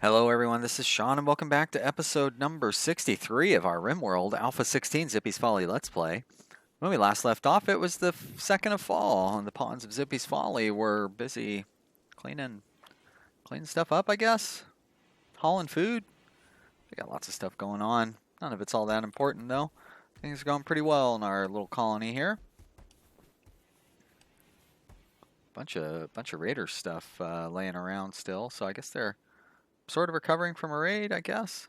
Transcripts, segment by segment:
Hello everyone, this is Sean and welcome back to episode number 63 of our Rimworld A16 Zippy's Folly Let's Play. When we last left off, it was the 2nd of fall, and the pawns of Zippy's Folly were busy cleaning stuff up, I guess. Hauling food. We got lots of stuff going on. None of it's all that important though. Things are going pretty well in our little colony here. Bunch of raider stuff laying around still, so I guess they're sort of recovering from a raid, I guess.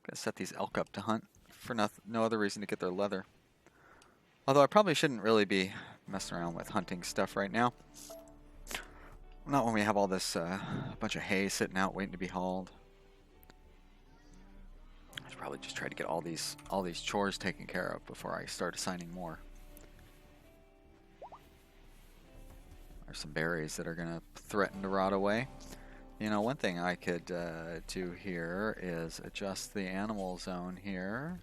Gotta set these elk up to hunt for no other reason to get their leather. Although I probably shouldn't really be messing around with hunting stuff right now. Not when we have all this bunch of hay sitting out waiting to be hauled. I should probably just try to get all these chores taken care of before I start assigning more. There's some berries that are gonna threaten to rot away. You know, one thing I could do here is adjust the animal zone here.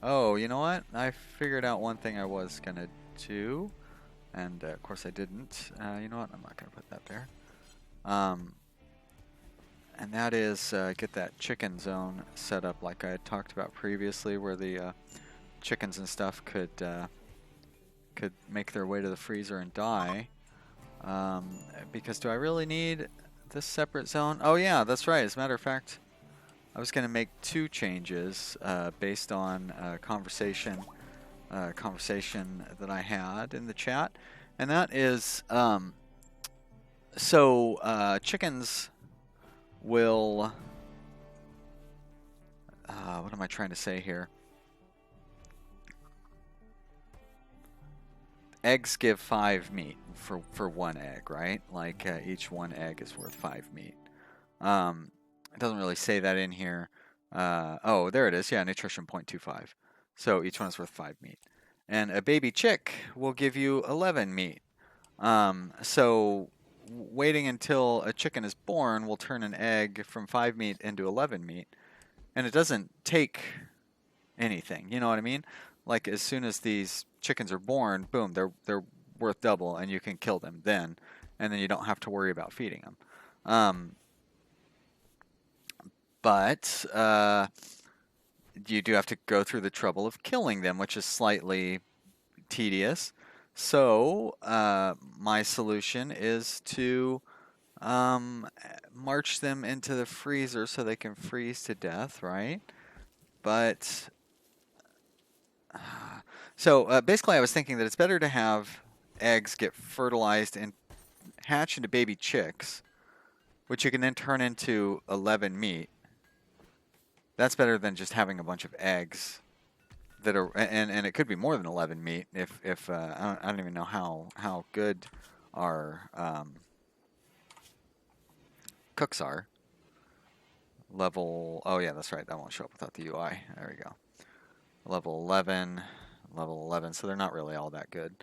Oh, you know what? I figured out one thing I was going to do, and of course I didn't. You know what? I'm not going to put that there. And that is get that chicken zone set up like I had talked about previously, where the chickens and stuff could make their way to the freezer and die. Because do I really need this separate zone? Oh yeah, that's right. As a matter of fact, I was going to make two changes based on conversation that I had in the chat, and that is chickens will what am I trying to say here? Eggs give 5 meat for one egg, right? Like each one egg is worth 5 meat. It doesn't really say that in here. Oh, there it is. Yeah, nutrition 0.25. So each one is worth 5 meat. And a baby chick will give you 11 meat. So waiting until a chicken is born will turn an egg from 5 meat into 11 meat. And it doesn't take anything. You know what I mean? Like as soon as these chickens are born, boom, they're worth double, and you can kill them then, and then you don't have to worry about feeding them. But you do have to go through the trouble of killing them, which is slightly tedious. So my solution is to march them into the freezer so they can freeze to death, right? But so basically I was thinking that it's better to have eggs get fertilized and hatch into baby chicks, which you can then turn into 11 meat. That's better than just having a bunch of eggs that are, and it could be more than 11 meat if I don't even know how good our cooks are. Level, oh yeah, that's right, that won't show up without the UI. There we go. Level 11, so they're not really all that good.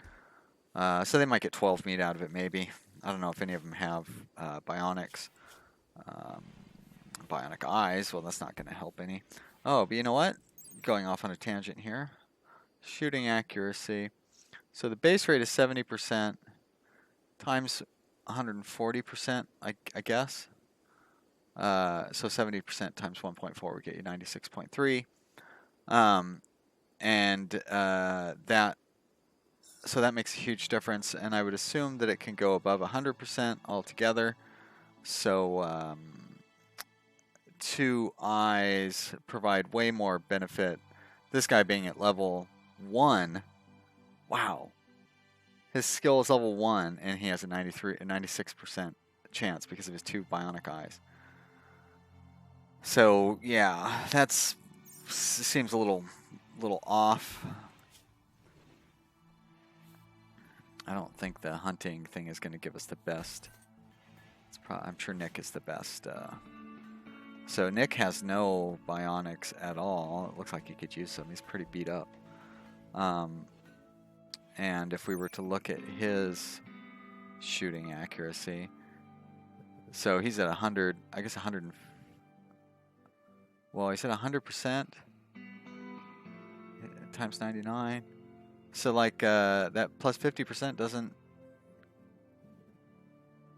So they might get 12 meat out of it, maybe. I don't know if any of them have bionics. Bionic eyes, well, that's not going to help any. Oh, but you know what? Going off on a tangent here. Shooting accuracy. So the base rate is 70% times 140%, I guess. So 70% times 1.4 would get you 96.3. So that makes a huge difference, and I would assume that it can go above 100% altogether. So 2 eyes provide way more benefit. This guy being at level 1, wow. His skill is level 1, and he has a 96% chance because of his 2 bionic eyes. So yeah, seems a little off. I don't think the hunting thing is going to give us the best. I'm sure Nick is the best. So Nick has no bionics at all. It looks like he could use some. He's pretty beat up. And if we were to look at his shooting accuracy, so he's at 100, I guess 100. Well, he's at 100% times 99. So like that plus 50% doesn't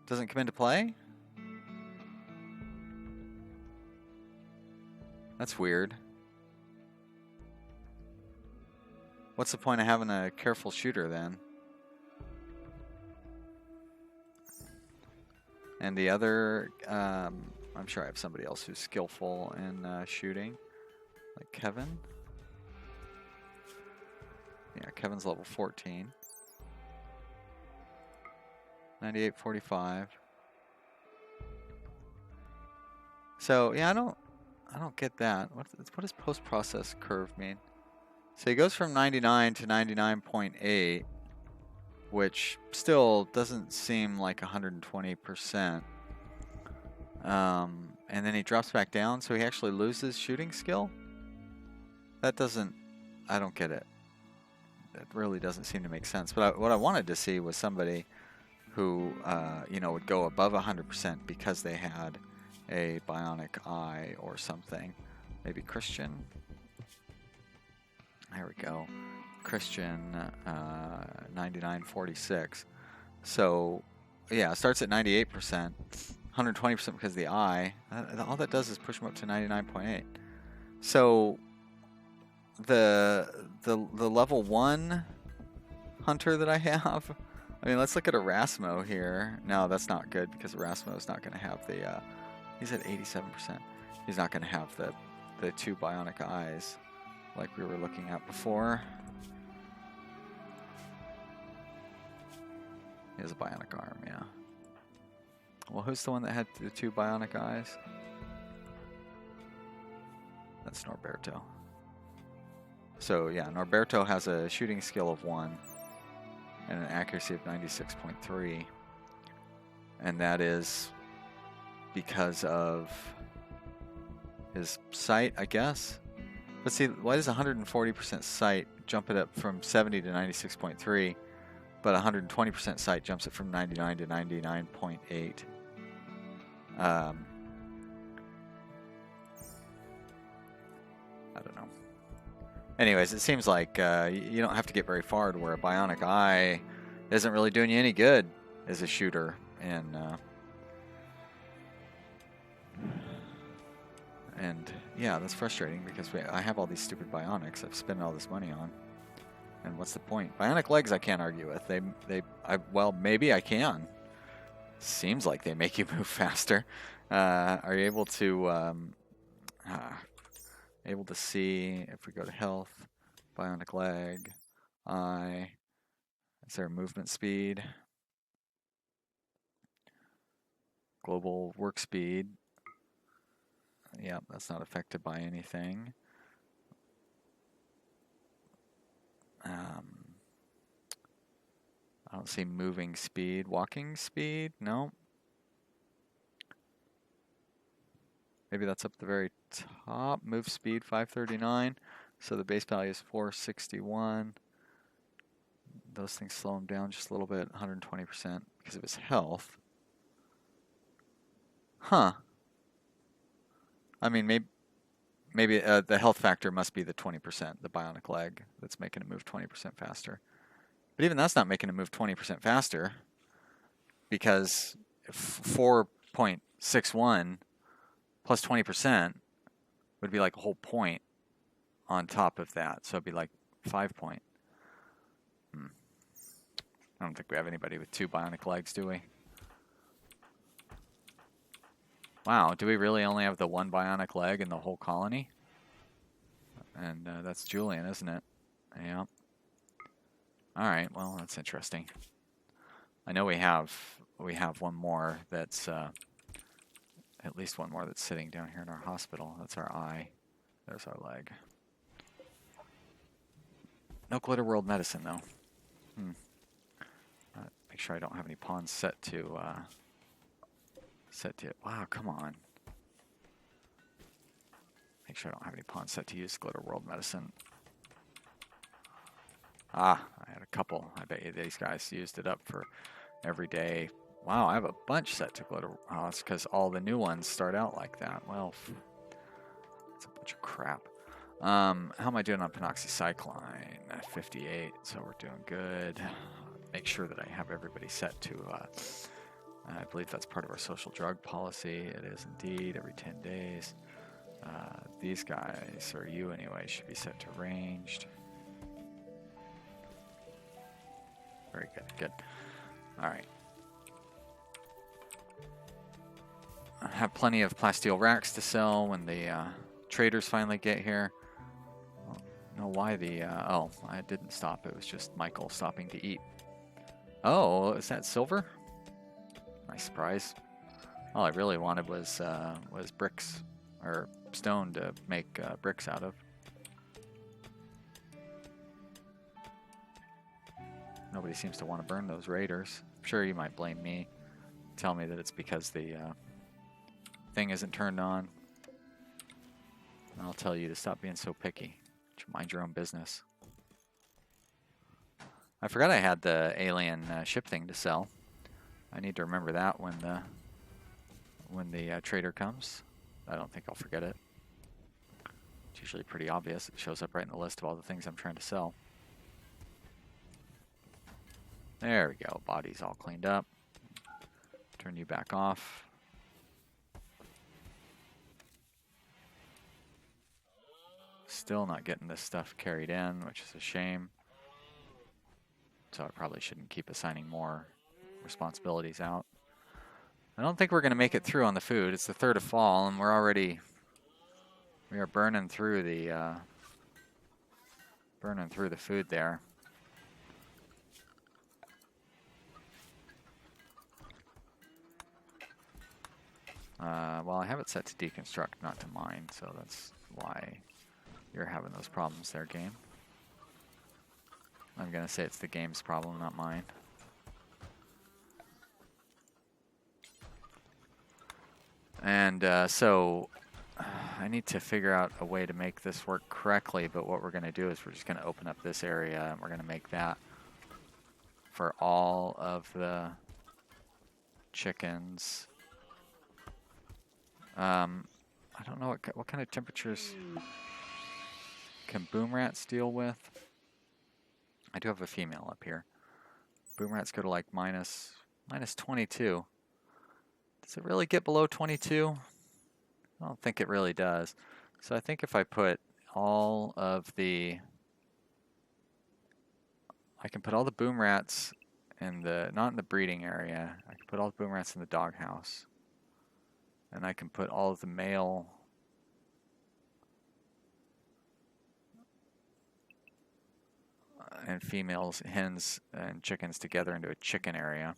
come into play. That's weird. What's the point of having a careful shooter then? And the other, I'm sure I have somebody else who's skillful in shooting, like Kevin. Yeah, Kevin's level 14. 9845. So yeah, I don't get that. What does post-process curve mean? So he goes from 99 to 99.8, which still doesn't seem like 120%. And then he drops back down, so he actually loses shooting skill? That doesn't, I don't get it. That really doesn't seem to make sense. But what I wanted to see was somebody who, you know, would go above 100% because they had a bionic eye or something. Maybe Christian. There we go. Christian, 9946. So, yeah, it starts at 98%, 120% because of the eye. All that does is push him up to 99.8. So, the level 1 hunter that I have, I mean, let's look at Erasmo here. No, that's not good because Erasmo is not going to have the, he's at 87%. He's not going to have the 2 bionic eyes like we were looking at before. He has a bionic arm, yeah. Well, who's the one that had the 2 bionic eyes? That's Norberto. So yeah, Norberto has a shooting skill of 1 and an accuracy of 96.3. And that is because of his sight, I guess. But see, why does 140% sight jump it up from 70 to 96.3, but 120% sight jumps it from 99 to 99.8? I don't know. Anyways, it seems like you don't have to get very far to where a bionic eye isn't really doing you any good as a shooter. And yeah, that's frustrating because I have all these stupid bionics I've spent all this money on. And what's the point? Bionic legs I can't argue with. Well, maybe I can. Seems like they make you move faster. Are you able to see if we go to health, bionic leg, eye? Is there movement speed? Global work speed. Yeah, that's not affected by anything. I don't see moving speed. Walking speed? No. Maybe that's up the very top. Move speed 539. So the base value is 461. Those things slow him down just a little bit, 120% because of his health. Huh. I mean, maybe the health factor must be the 20%, the bionic leg, that's making it move 20% faster. But even that's not making it move 20% faster because 4.61 plus 20% would be like a whole point on top of that. So it'd be like 5 point. I don't think we have anybody with 2 bionic legs, do we? Wow, do we really only have the 1 bionic leg in the whole colony? And that's Julian, isn't it? Yeah. Alright, well, that's interesting. I know we have one more that's, at least one more that's sitting down here in our hospital. That's our eye. There's our leg. No glitter world medicine, though. Make sure I don't have any pawns set to, wow, come on. Make sure I don't have any pawns set to use glitter world medicine. Ah, I had a couple. I bet you these guys used it up for every day. Wow, I have a bunch set to glitter. Oh, it's because all the new ones start out like that. Well, it's a bunch of crap. How am I doing on penoxycycline? 58, so we're doing good. Make sure that I have everybody set to, I believe that's part of our social drug policy. It is indeed, every 10 days. These guys, or you anyway, should be set to ranged. Very good, good. All right. I have plenty of plasteel racks to sell when the traders finally get here. I don't know why the, oh, I didn't stop. It was just Michael stopping to eat. Oh, is that silver? Nice surprise. All I really wanted was bricks, or stone to make bricks out of. Nobody seems to want to burn those raiders. I'm sure you might blame me. Tell me that it's because the thing isn't turned on. And I'll tell you to stop being so picky. Mind your own business. I forgot I had the alien ship thing to sell. I need to remember that when the trader comes. I don't think I'll forget it. It's usually pretty obvious. It shows up right in the list of all the things I'm trying to sell. There we go. Body's all cleaned up. Turn you back off. Still not getting this stuff carried in, which is a shame. So I probably shouldn't keep assigning more responsibilities out. I don't think we're going to make it through on the food. It's the 3rd of fall, and we are burning through the food there. Well, I have it set to deconstruct, not to mine, so that's why you're having those problems there, game. I'm going to say it's the game's problem, not mine. And so I need to figure out a way to make this work correctly, but what we're going to do is we're just going to open up this area, and we're going to make that for all of the chickens. I don't know what kind of temperatures can boom rats deal with. I do have a female up here. Boom rats go to like minus 22. Does it really get below 22? I don't think it really does. So I think if I put all of the, I can put all the boom rats in the, not in the breeding area, I can put all the boom rats in the doghouse. And I can put all of the male and females, hens and chickens together into a chicken area.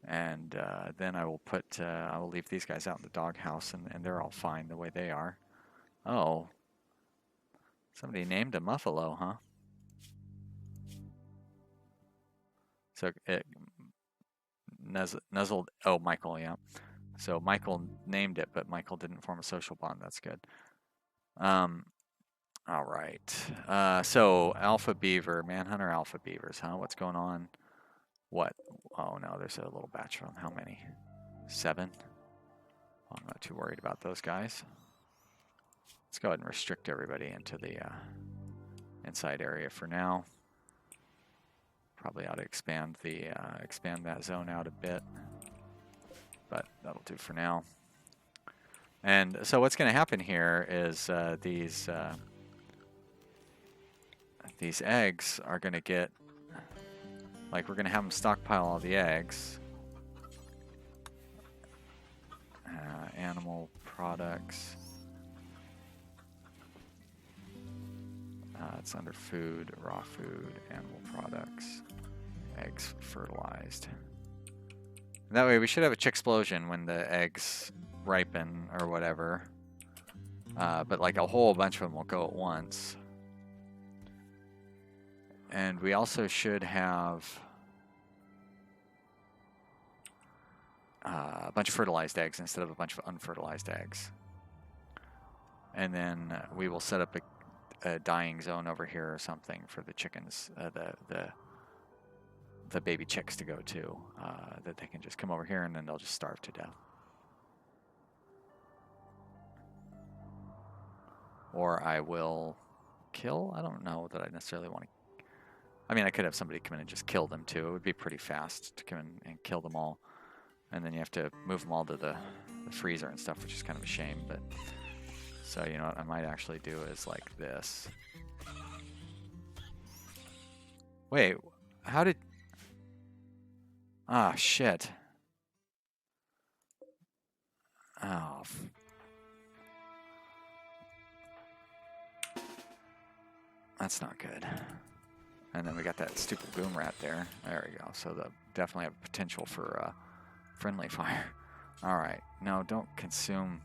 And then I will put, I will leave these guys out in the doghouse, and they're all fine the way they are. Oh, somebody named a muffalo, huh? So it nuzzled, oh, Michael, yeah. So Michael named it, but Michael didn't form a social bond. That's good. All right. So alpha beaver, manhunter alpha beavers, huh? What's going on? What? Oh no, there's a little batch from how many? 7. Well, I'm not too worried about those guys. Let's go ahead and restrict everybody into the inside area for now. Probably ought to expand that zone out a bit, but that'll do for now. And so what's going to happen here is these eggs are going to get, like, we're going to have them stockpile all the eggs. Animal products. It's under food, raw food, animal products, eggs fertilized. And that way we should have a chick explosion when the eggs ripen or whatever. But like a whole bunch of them will go at once. And we also should have a bunch of fertilized eggs instead of a bunch of unfertilized eggs. And then we will set up a dying zone over here or something for the chickens, the baby chicks to go to, that they can just come over here and then they'll just starve to death. Or I will kill? I don't know that I necessarily want to. I mean, I could have somebody come in and just kill them too. It would be pretty fast to come in and kill them all. And then you have to move them all to the freezer and stuff, which is kind of a shame, but So you know what I might actually do is like this. Wait, how did... Ah, shit. Oh. That's not good. And then we got that stupid boom rat there. There we go. So the definitely have potential for friendly fire. All right. No, don't consume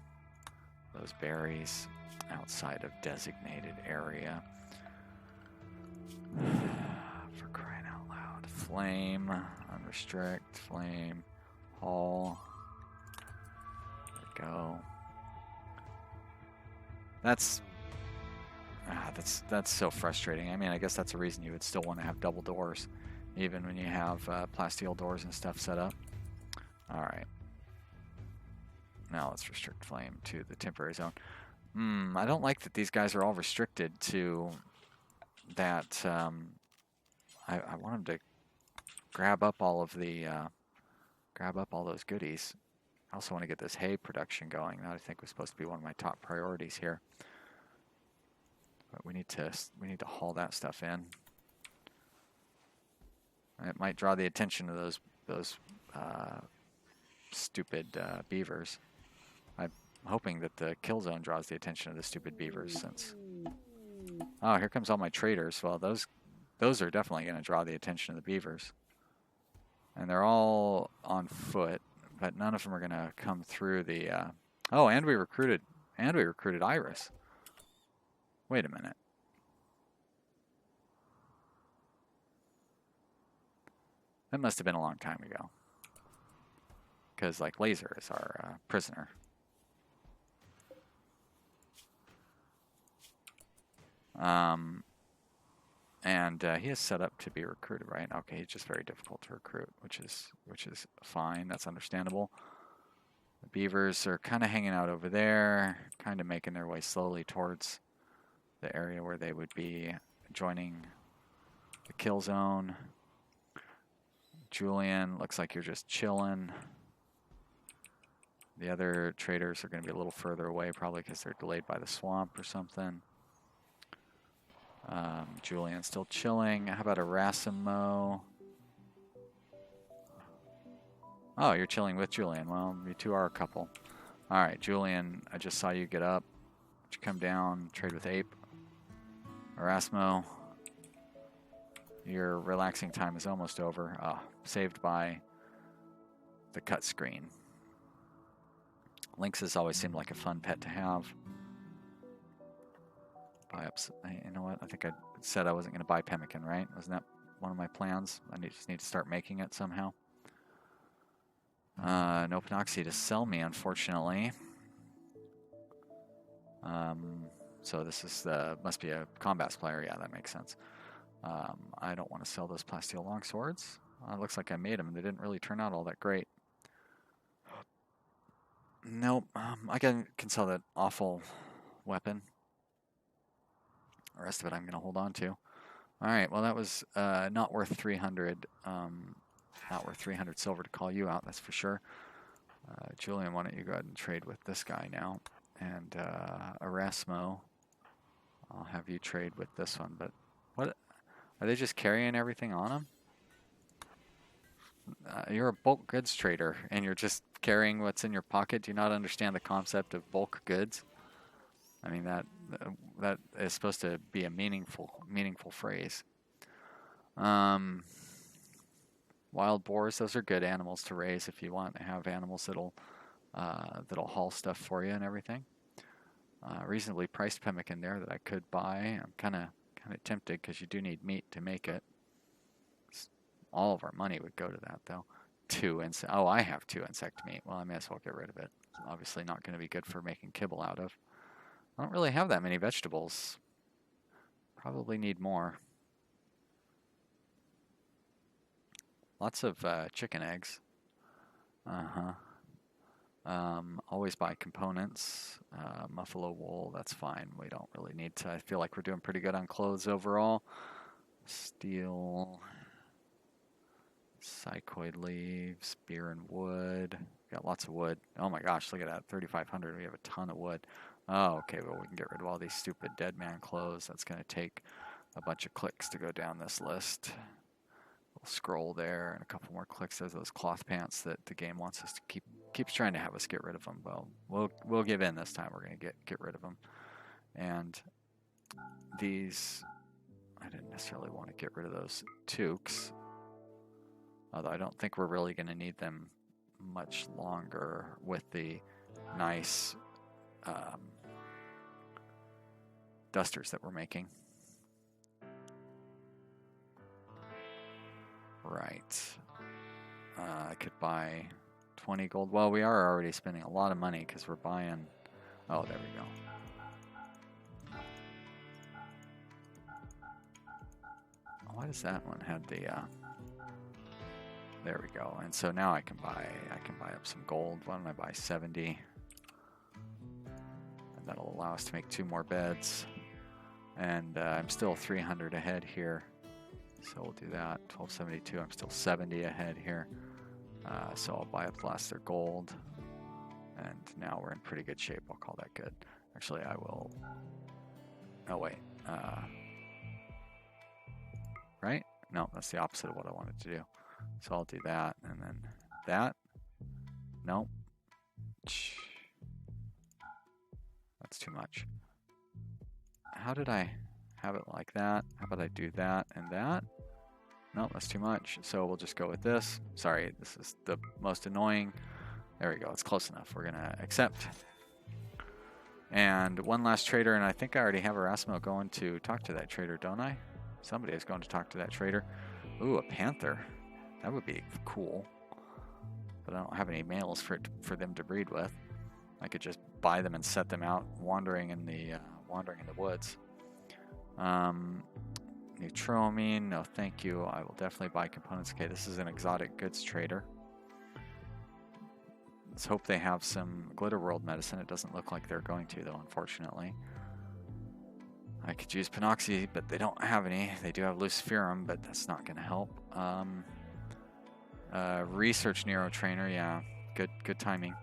those berries outside of designated area. For crying out loud. Flame, unrestrict, flame, haul. There we go. That's so frustrating. I mean, I guess that's a reason you would still want to have double doors, even when you have plasteel doors and stuff set up. All right. Now let's restrict flame to the temporary zone. I don't like that these guys are all restricted to that. I want them to grab up all of the, grab up all those goodies. I also want to get this hay production going. That I think was supposed to be one of my top priorities here. But we need to haul that stuff in. It might draw the attention of those stupid beavers. I'm hoping that the kill zone draws the attention of the stupid beavers since... Oh, here comes all my traders. Well, those are definitely going to draw the attention of the beavers. And they're all on foot, but none of them are going to come through the... Oh, and we recruited Iris. Wait a minute. That must have been a long time ago. Because, like, Laser is our prisoner. And he is set up to be recruited, right? Okay, he's just very difficult to recruit, which is fine. That's understandable. The beavers are kind of hanging out over there, kind of making their way slowly towards the area where they would be joining the kill zone. Julian, looks like you're just chilling. The other traders are going to be a little further away, probably because they're delayed by the swamp or something. Julian's still chilling. How about Erasimo? Oh, you're chilling with Julian. Well, you two are a couple. All right, Julian, I just saw you get up. Did you come down, trade with Ape? Erasmo, your relaxing time is almost over. Oh, saved by the cut screen. Lynx has always seemed like a fun pet to have. Buy up. You know what? I think I said I wasn't going to buy pemmican, right? Wasn't that one of my plans? I just need to start making it somehow. No Panoxy to sell me, unfortunately. So this is must be a combats player. Yeah, that makes sense. I don't want to sell those plasteel longswords. It looks like I made them. They didn't really turn out all that great. Nope. I can sell that awful weapon. The rest of it I'm going to hold on to. All right. Well, that was not worth 300. Not worth 300 silver to call you out. That's for sure. Julian, why don't you go ahead and trade with this guy now? And Erasmo, I'll have you trade with this one. But what are they just carrying everything on them? You're a bulk goods trader, and you're just carrying what's in your pocket. Do you not understand the concept of bulk goods? I mean, that is supposed to be a meaningful phrase. Wild boars, those are good animals to raise if you want to have animals that'll haul stuff for you and everything. Reasonably priced pemmican there that I could buy. I'm kind of tempted because you do need meat to make it. All of our money would go to that though. Oh, I have 2 insect meat. Well, I may as well get rid of it. Obviously not going to be good for making kibble out of. I don't really have that many vegetables. Probably need more. Lots of chicken eggs. Always buy components. Buffalo wool, that's fine. We don't really need to. I feel like we're doing pretty good on clothes overall. Steel, psychoid leaves, beer and wood. Got lots of wood. Oh my gosh, look at that, 3,500. We have a ton of wood. Oh, okay, well, we can get rid of all these stupid dead man clothes. That's going to take a bunch of clicks to go down this list. We'll scroll there, and a couple more clicks. There's those cloth pants that the game wants us to keeps trying to have us get rid of them. Well, we'll give in this time. We're going to get rid of them. And these, I didn't necessarily want to get rid of those toques, although I don't think we're really going to need them much longer with the nice dusters that we're making. Right. I could buy 20 gold. Well, we are already spending a lot of money because we're buying... Oh, there we go. Why does that one have the... There we go. And so now I can buy up some gold. Why don't I buy 70? And that'll allow us to make 2 more beds. And I'm still 300 ahead here. So we'll do that. 1272. I'm still 70 ahead here. So I'll buy up the last of their gold. And now we're in pretty good shape. I'll call that good. Actually, I will... Oh, wait. Right? No, that's the opposite of what I wanted to do. So I'll do that, and then that. Nope. That's too much. How did I have it like that? How about I do that and that? Nope, that's too much. So we'll just go with this. Sorry, this is the most annoying. There we go. It's close enough. We're going to accept. And one last trader, and I think I already have Erasmo going to talk to that trader, don't I? Somebody is going to talk to that trader. Ooh, a panther. That would be cool. But I don't have any males for them to breed with. I could just buy them and set them out wandering in the woods. Neutroamine, no thank you. I will definitely buy components. Okay, this is an exotic goods trader. Let's hope they have some Glitter World medicine. It doesn't look like they're going to, though, unfortunately. I could use Panoxy, but they don't have any. They do have Luciferum, but that's not going to help. Research Neurotrainer, yeah, good timing.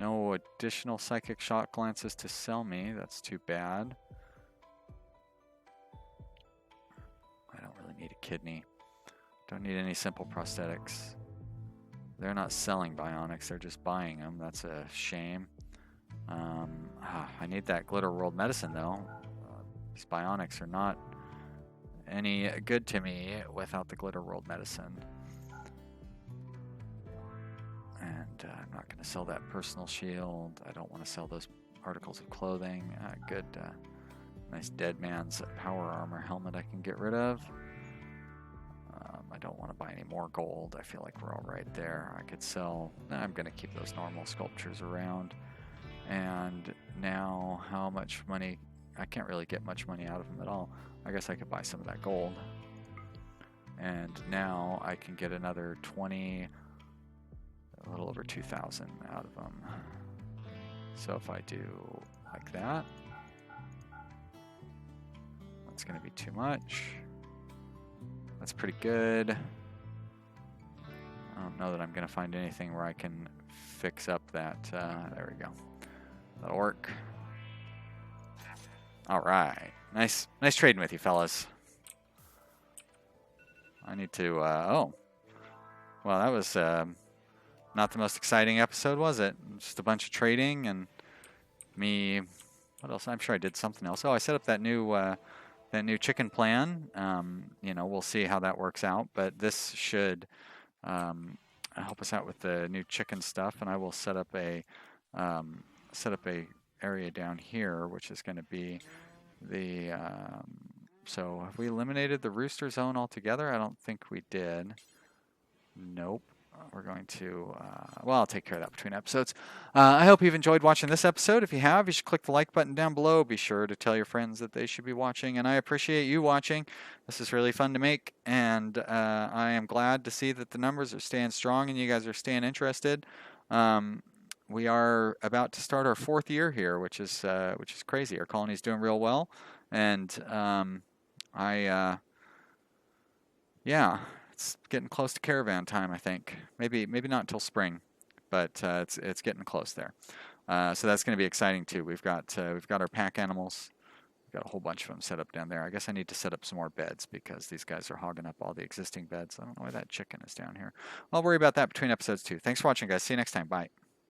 No additional psychic shot glances to sell me. That's too bad. I don't really need a kidney. Don't need any simple prosthetics. They're not selling bionics, they're just buying them. That's a shame. I need that Glitter World medicine, though. These bionics are not any good to me without the Glitter World medicine. And I'm not going to sell that personal shield. I don't want to sell those articles of clothing. Good, nice dead man's power armor helmet I can get rid of. I don't want to buy any more gold. I feel like we're all right there. I could sell... I'm going to keep those normal sculptures around. And now, how much money? I can't really get much money out of them at all. I guess I could buy some of that gold. And now I can get another 20, a little over 2,000 out of them. So if I do like that, that's going to be too much. That's pretty good. I don't know that I'm going to find anything where I can fix up that. There we go. That'll work. All right. Nice trading with you, fellas. I need to, oh. Well, that was not the most exciting episode, was it? Just a bunch of trading and me, what else? I'm sure I did something else. Oh, I set up that new chicken plan. You know, we'll see how that works out, but this should help us out with the new chicken stuff, and I will set up a area down here, which is going to be the so have we eliminated the rooster zone altogether? I don't think we did. Nope. We're going to well, I'll take care of that between episodes. I hope you've enjoyed watching this episode. If you have, you should click the like button down below. Be sure to tell your friends that they should be watching, and I appreciate you watching. This is really fun to make, and I am glad to see that the numbers are staying strong and you guys are staying interested. We are about to start our 4th year here, which is crazy. Our colony's doing real well, and yeah, it's getting close to caravan time. I think maybe not until spring, but it's getting close there. So that's going to be exciting too. We've got our pack animals. We've got a whole bunch of them set up down there. I guess I need to set up some more beds because these guys are hogging up all the existing beds. I don't know why that chicken is down here. I'll worry about that between episodes too. Thanks for watching, guys. See you next time. Bye.